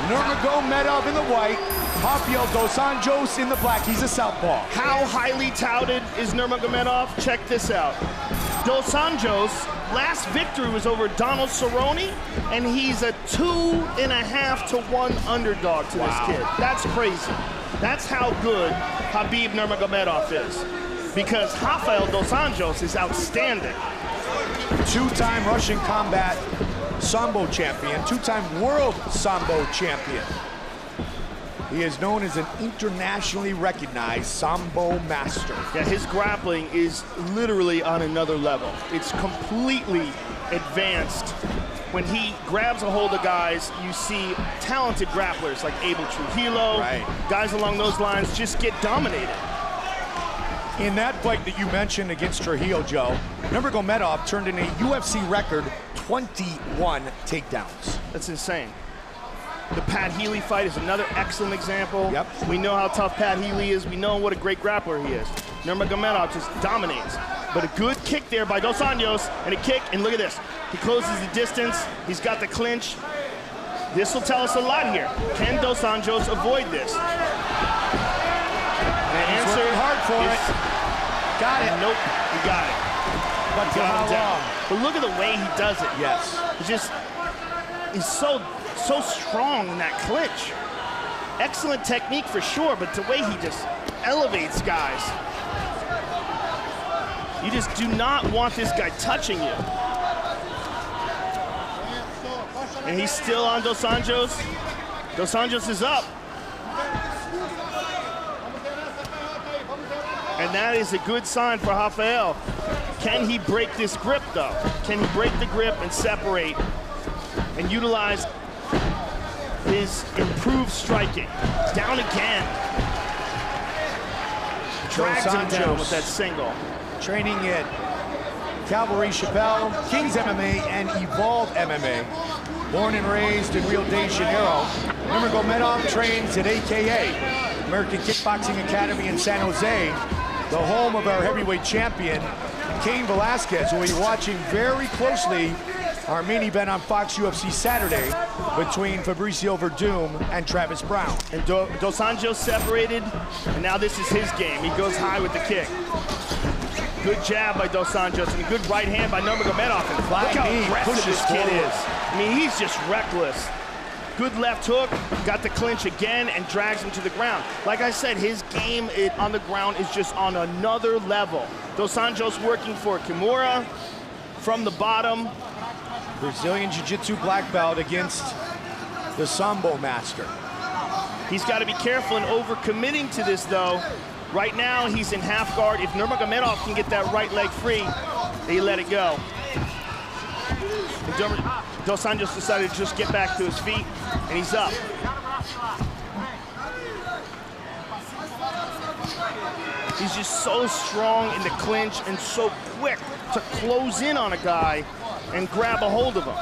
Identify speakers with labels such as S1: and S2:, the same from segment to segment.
S1: Nurmagomedov in the white, Rafael dos Anjos in the black. He's a southpaw.
S2: How highly touted is Nurmagomedov? Check this out. Dos Anjos' last victory was over Donald Cerrone, and he's a 2.5 to 1 underdog to this kid. That's crazy. That's how good Khabib Nurmagomedov is. Because Rafael dos Anjos is outstanding.
S1: Two-time Russian combat Sambo champion, two-time world Sambo champion. He is known as an internationally recognized Sambo master.
S2: Yeah, his grappling is literally on another level. It's completely advanced. When he grabs a hold of guys, you see talented grapplers like Abel Trujillo, guys along those lines just get dominated.
S1: In that fight that you mentioned against Trujillo, Joe, Nurmagomedov turned in a UFC record 21 takedowns.
S2: That's insane. The Pat Healy fight is another excellent example.
S1: Yep.
S2: We know how tough Pat Healy is. We know what a great grappler he is. Nurmagomedov just dominates. But a good kick there by Dos Anjos, and a kick, and look at this. He closes the distance. He's got the clinch. This will tell us a lot here. Can Dos Anjos avoid this?
S1: He's working hard for it.
S2: Got it. Nope, he got it.
S1: But for how long?
S2: But look at the way he does it.
S1: Yes.
S2: He's so strong in that clinch. Excellent technique for sure, but the way he just elevates guys. You just do not want this guy touching you. And he's still on Dos Anjos. Dos Anjos is up. And that is a good sign for Rafael. Can he break this grip, though? Can he break the grip and separate and utilize his improved striking? Down again. Drags him down with that single.
S1: Training at Calvary Chappelle, Kings MMA, and Evolve MMA. Born and raised in Rio de Janeiro, Nurmagomedov trains at AKA, American Kickboxing Academy in San Jose, the home of our heavyweight champion, Cain Velasquez, who will be watching very closely our main event on Fox UFC Saturday between Fabricio Verdum and Travis Brown.
S2: And Dos Anjos separated, and now this is his game. He goes high with the kick. Good jab by Dos Anjos, and a good right hand by Nurmagomedov. And look how aggressive this kid is. I mean, he's just reckless. Good left hook, got the clinch again, and drags him to the ground. Like I said, his game on the ground is just on another level. Dos Anjos working for Kimura from the bottom.
S1: Brazilian Jiu-Jitsu black belt against the Sambo master.
S2: He's got to be careful in overcommitting to this, though. Right now, he's in half guard. If Nurmagomedov can get that right leg free, they let it go. Dos Anjos decided to just get back to his feet, and he's up. He's just so strong in the clinch and so quick to close in on a guy and grab a hold of him.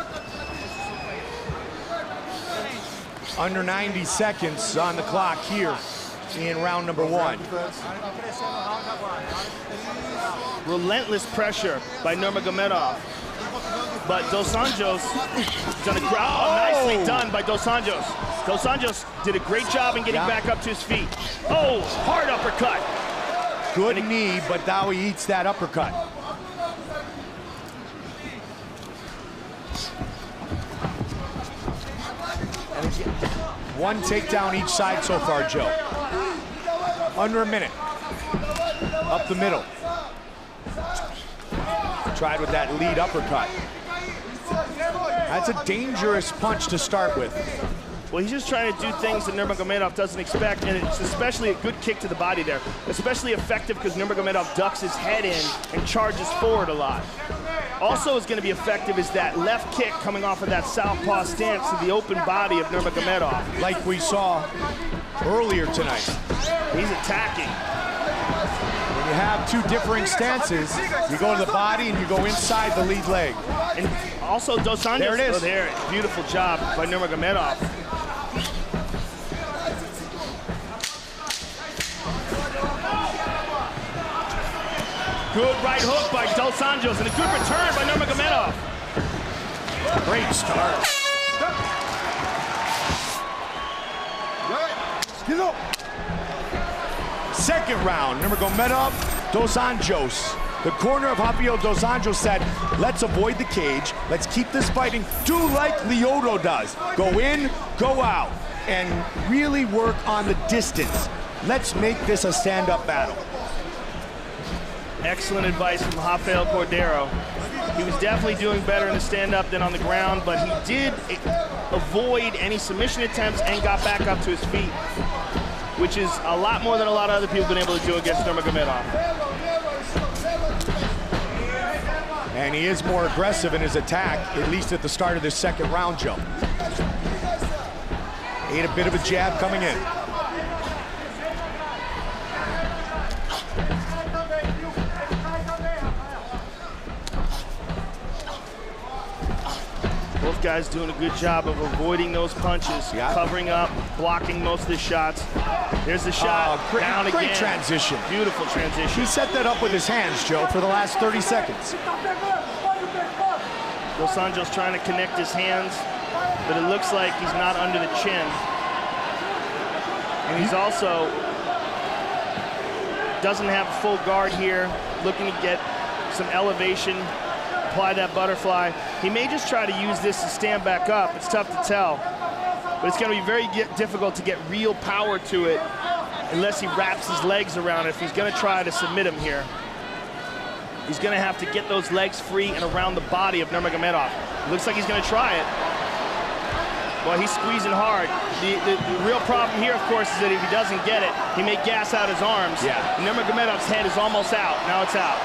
S1: Under 90 seconds on the clock here in round number 1.
S2: Relentless pressure by Nurmagomedov. But Dos Anjos done nicely done by Dos Anjos. Dos Anjos did a great job in getting back up to his feet. Oh, hard uppercut.
S1: Good knee, but now he eats that uppercut. One takedown each side so far, Joe. Under a minute. Up the middle. Tried with that lead uppercut. That's a dangerous punch to start with.
S2: Well, he's just trying to do things that Nurmagomedov doesn't expect, and it's especially a good kick to the body there. Especially effective because Nurmagomedov ducks his head in and charges forward a lot. Also is going to be effective is that left kick coming off of that southpaw stance to the open body of Nurmagomedov.
S1: Like we saw earlier tonight.
S2: He's attacking.
S1: When you have two differing stances, you go to the body and you go inside the lead leg.
S2: And also Dos Anjos.
S1: There it is.
S2: Oh, there. Beautiful job by Nurmagomedov. Good right hook by Dos Anjos and a good return by Nurmagomedov.
S1: Great start. Second round, Nurmagomedov, Dos Anjos. The corner of Rafael Dos Anjos said, let's avoid the cage. Let's keep this fighting. Do like Lyoto does. Go in, go out, and really work on the distance. Let's make this a stand-up battle.
S2: Excellent advice from Rafael Cordero. He was definitely doing better in the stand-up than on the ground, but he did avoid any submission attempts and got back up to his feet, which is a lot more than a lot of other people have been able to do against Nurmagomedov.
S1: And he is more aggressive in his attack, at least at the start of this second round, Joe. Ate a bit of a jab coming in.
S2: Both guys doing a good job of avoiding those punches, covering up, blocking most of the shots. There's the shot, down again.
S1: Great transition.
S2: Beautiful transition.
S1: He set that up with his hands, Joe, for the last 30 seconds.
S2: Dos Anjos trying to connect his hands, but it looks like he's not under the chin. And he's also doesn't have full guard here, looking to get some elevation, apply that butterfly. He may just try to use this to stand back up. It's tough to tell, but it's going to be very difficult to get real power to it unless he wraps his legs around it. If he's going to try to submit him here, he's going to have to get those legs free and around the body of Nurmagomedov. Looks like he's going to try it. Well, he's squeezing hard. The real problem here, of course, is that if he doesn't get it, he may gas out his arms.
S1: Yeah.
S2: Nurmagomedov's head is almost out. Now it's out.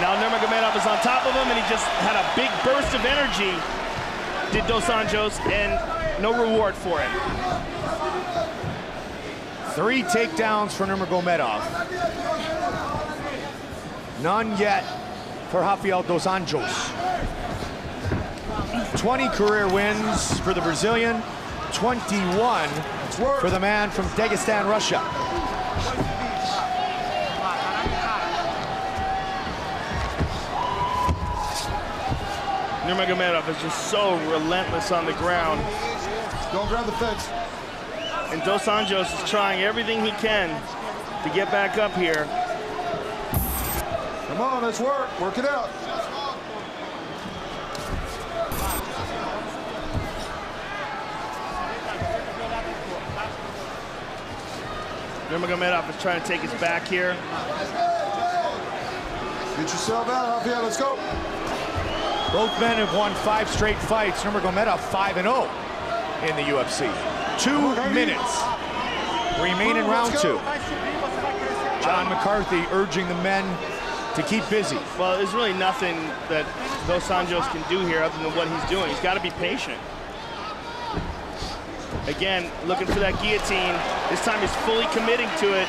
S2: Now Nurmagomedov is on top of him, and he just had a big burst of energy, did Dos Anjos, and no reward for him.
S1: 3 takedowns for Nurmagomedov. None yet for Rafael Dos Anjos. 20 career wins for the Brazilian, 21 for the man from Dagestan, Russia.
S2: Nurmagomedov is just so relentless on the ground.
S3: Don't grab the fence.
S2: And Dos Anjos is trying everything he can to get back up here.
S3: Come on, let's work. Work it out.
S2: Nurmagomedov is trying to take his back here.
S3: Get yourself out, Rafael. Let's go.
S1: Both men have won 5 straight fights. Nurmagomedov 5-0 in the UFC. 2 minutes remain in round 2. John McCarthy urging the men to keep busy.
S2: Well, there's really nothing that Dos Anjos can do here other than what he's doing. He's got to be patient. Again, looking for that guillotine. This time he's fully committing to it,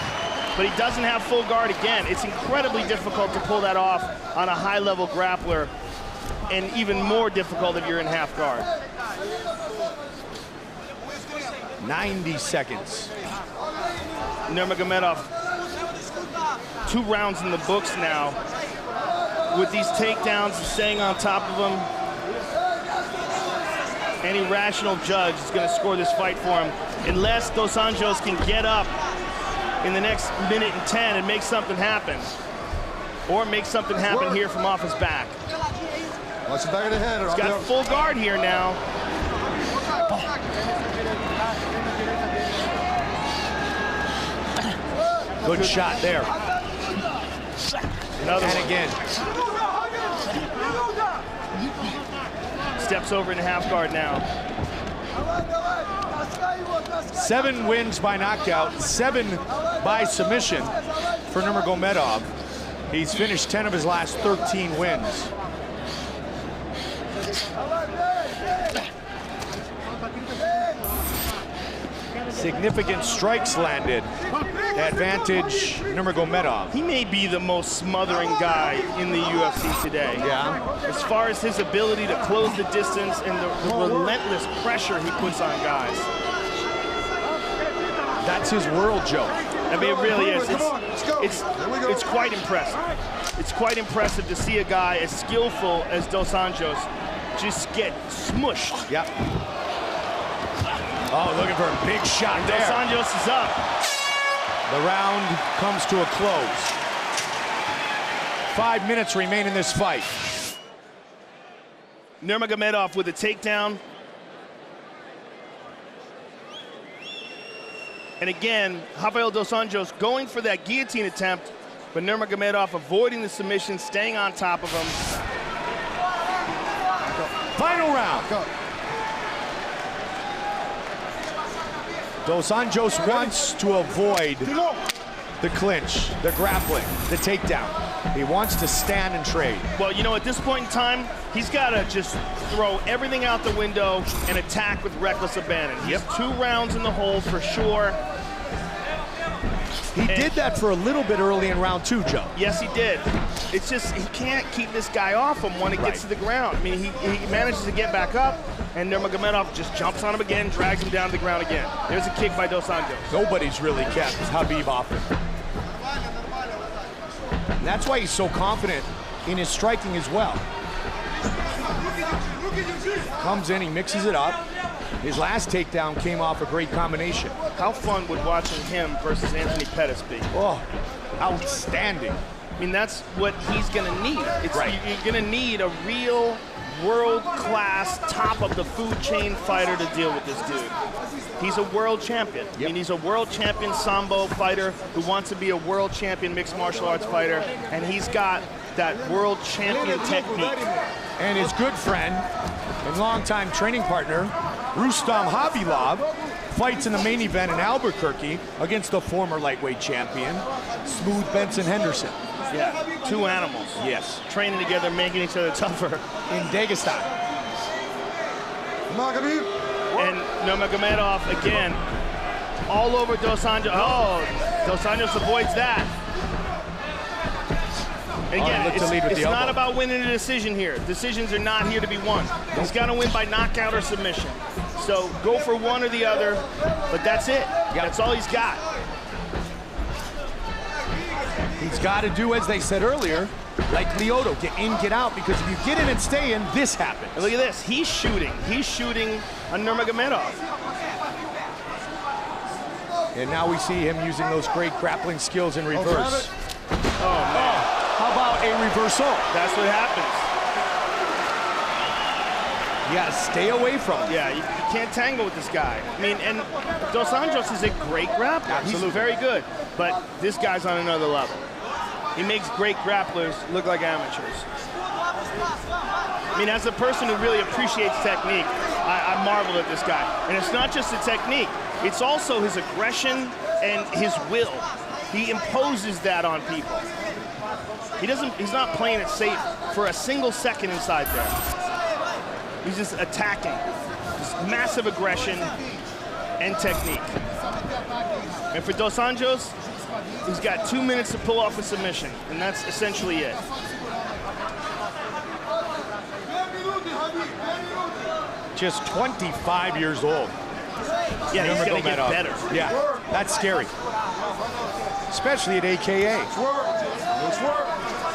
S2: but he doesn't have full guard again. It's incredibly difficult to pull that off on a high-level grappler, and even more difficult if you're in half guard.
S1: 90 seconds.
S2: Nurmagomedov, 2 rounds in the books now. With these takedowns, staying on top of him, any rational judge is going to score this fight for him, unless Dos Anjos can get up in the next minute and 10 and make something happen, or make something happen here from off his back.
S3: Watch the back of the head.
S2: He's got full guard here now.
S1: Good shot there.
S2: Another
S1: and
S2: one.
S1: again.
S2: Steps over in half guard now.
S1: 7 wins by knockout, 7 by submission for Nurmagomedov. He's finished 10 of his last 13 wins. Significant strikes landed. Advantage Nurmagomedov.
S2: He may be the most smothering guy in the UFC today.
S1: Yeah.
S2: As far as his ability to close the distance and the relentless pressure he puts on guys.
S1: That's his world, Joe.
S2: I mean, it really is. It's quite impressive. It's quite impressive to see a guy as skillful as Dos Anjos just get smushed.
S1: Yep. Oh, looking for a big shot there.
S2: Dos Anjos is up.
S1: The round comes to a close. 5 minutes remain in this fight.
S2: Nurmagomedov with a takedown. And again, Rafael dos Anjos going for that guillotine attempt, but Nurmagomedov avoiding the submission, staying on top of him.
S1: Final round.
S3: Go.
S1: Dos Anjos wants to avoid the clinch, the grappling, the takedown. He wants to stand and trade.
S2: Well, you know, at this point in time, he's got to just throw everything out the window and attack with reckless abandon. He's 2 rounds in the hole for sure.
S1: He did that for a little bit early in round 2, Joe.
S2: Yes, he did. It's just he can't keep this guy off him when it gets to the ground. I mean, he manages to get back up, and Nurmagomedov just jumps on him again, drags him down to the ground again. There's a kick by Dos Anjos.
S1: Nobody's really kept Khabib off him. And that's why he's so confident in his striking as well. Comes in, he mixes it up. His last takedown came off a great combination.
S2: How fun would watching him versus Anthony Pettis be?
S1: Oh, outstanding.
S2: I mean, that's what he's going to need. You're going to need a real world-class, top-of-the-food-chain fighter to deal with this dude. He's a world champion. I mean, he's a world champion Sambo fighter who wants to be a world champion mixed martial arts fighter, and he's got that world champion technique.
S1: And his good friend and longtime training partner, Rustam Khabilov, fights in the main event in Albuquerque against the former lightweight champion, Smooth Benson Henderson.
S2: Yeah, 2 animals.
S1: Yes.
S2: Training together, making each other tougher.
S1: In Dagestan.
S2: And Nurmagomedov again, all over Dos Anjos. Oh, Dos Anjos avoids that. And again, it's not about winning a decision here. Decisions are not here to be won. He's got to win by knockout or submission. So go for one or the other, but that's it. That's all he's got.
S1: He's got to do, as they said earlier, like Lyoto, get in, get out, because if you get in and stay in, this happens.
S2: And look at this, he's shooting on Nurmagomedov.
S1: And now we see him using those great grappling skills in reverse.
S2: Oh, man.
S1: How about a reversal?
S2: That's what happens.
S1: You got to stay away from him.
S2: Yeah, you can't tangle with this guy. I mean, and Dos Anjos is a great grappler.
S1: Absolutely.
S2: He's very good, but this guy's on another level. He makes great grapplers look like amateurs. I mean, as a person who really appreciates technique, I marvel at this guy. And it's not just the technique, it's also his aggression and his will. He imposes that on people. He's not playing it safe for a single second inside there. He's just attacking. Just massive aggression and technique. And for Dos Anjos, he's got 2 minutes to pull off a submission, and that's essentially it.
S1: Just 25 years old.
S2: Yeah, he's gonna get better.
S1: Yeah, that's scary. Especially at AKA.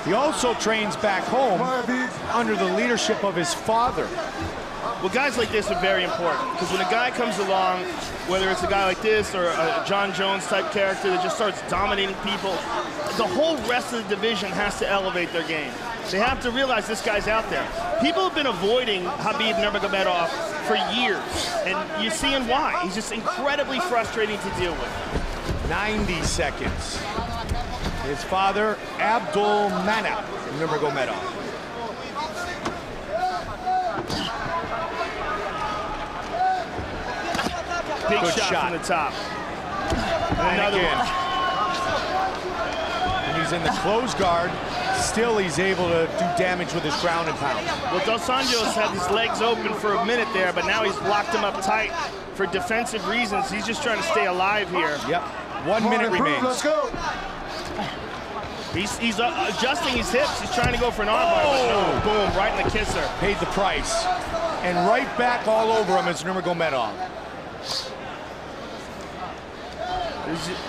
S1: He also trains back home under the leadership of his father.
S2: Well, guys like this are very important, because when a guy comes along, whether it's a guy like this or a John Jones type character that just starts dominating people, the whole rest of the division has to elevate their game. They have to realize this guy's out there. People have been avoiding Khabib Nurmagomedov for years, and you're seeing why. He's just incredibly frustrating to deal with.
S1: 90 seconds. His father, Abdul Manap Nurmagomedov.
S2: Big shot from the top.
S1: And again. And he's in the closed guard. Still, he's able to do damage with his ground and pound.
S2: Well, Dos Anjos had his legs open for a minute there, but now he's locked him up tight for defensive reasons. He's just trying to stay alive here.
S1: Yep. 1 minute remains.
S3: Let's go.
S2: He's adjusting his hips. He's trying to go for an armbar. Oh. No, boom, right in the kisser.
S1: Paid the price. And right back all over him is Nurmagomedov.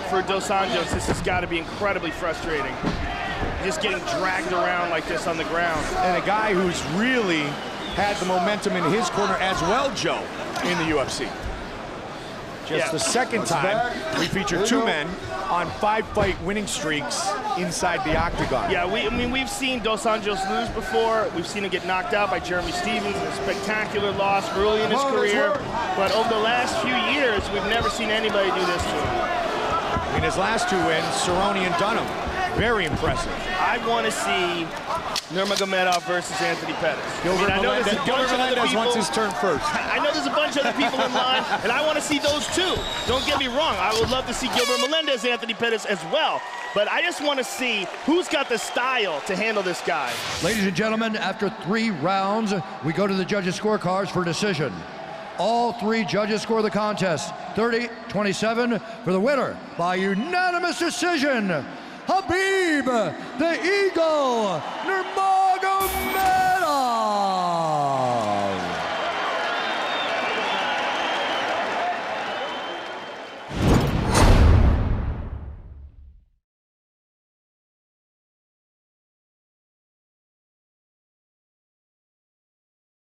S2: For Dos Anjos, this has got to be incredibly frustrating. Just getting dragged around like this on the ground.
S1: And a guy who's really had the momentum in his corner as well, Joe, in the UFC. Just the second time we featured two men on 5-fight winning streaks inside the octagon.
S2: Yeah, I mean, we've seen Dos Anjos lose before. We've seen him get knocked out by Jeremy Stevens in a spectacular loss early in his career. But over the last few years, we've never seen anybody do this to him.
S1: In his last two wins, Cerrone and Dunham, very impressive.
S2: I want to see Nurmagomedov versus Anthony Pettis.
S1: Gilbert Melendez wants his turn first.
S2: I know there's a bunch of other people in line, and I want to see those too. Don't get me wrong. I would love to see Gilbert Melendez, Anthony Pettis as well. But I just want to see who's got the style to handle this guy.
S4: Ladies and gentlemen, after 3 rounds, we go to the judges' scorecards for decision. All 3 judges score the contest 30-27 for the winner by unanimous decision, Khabib, the Eagle, Nurmagomedov!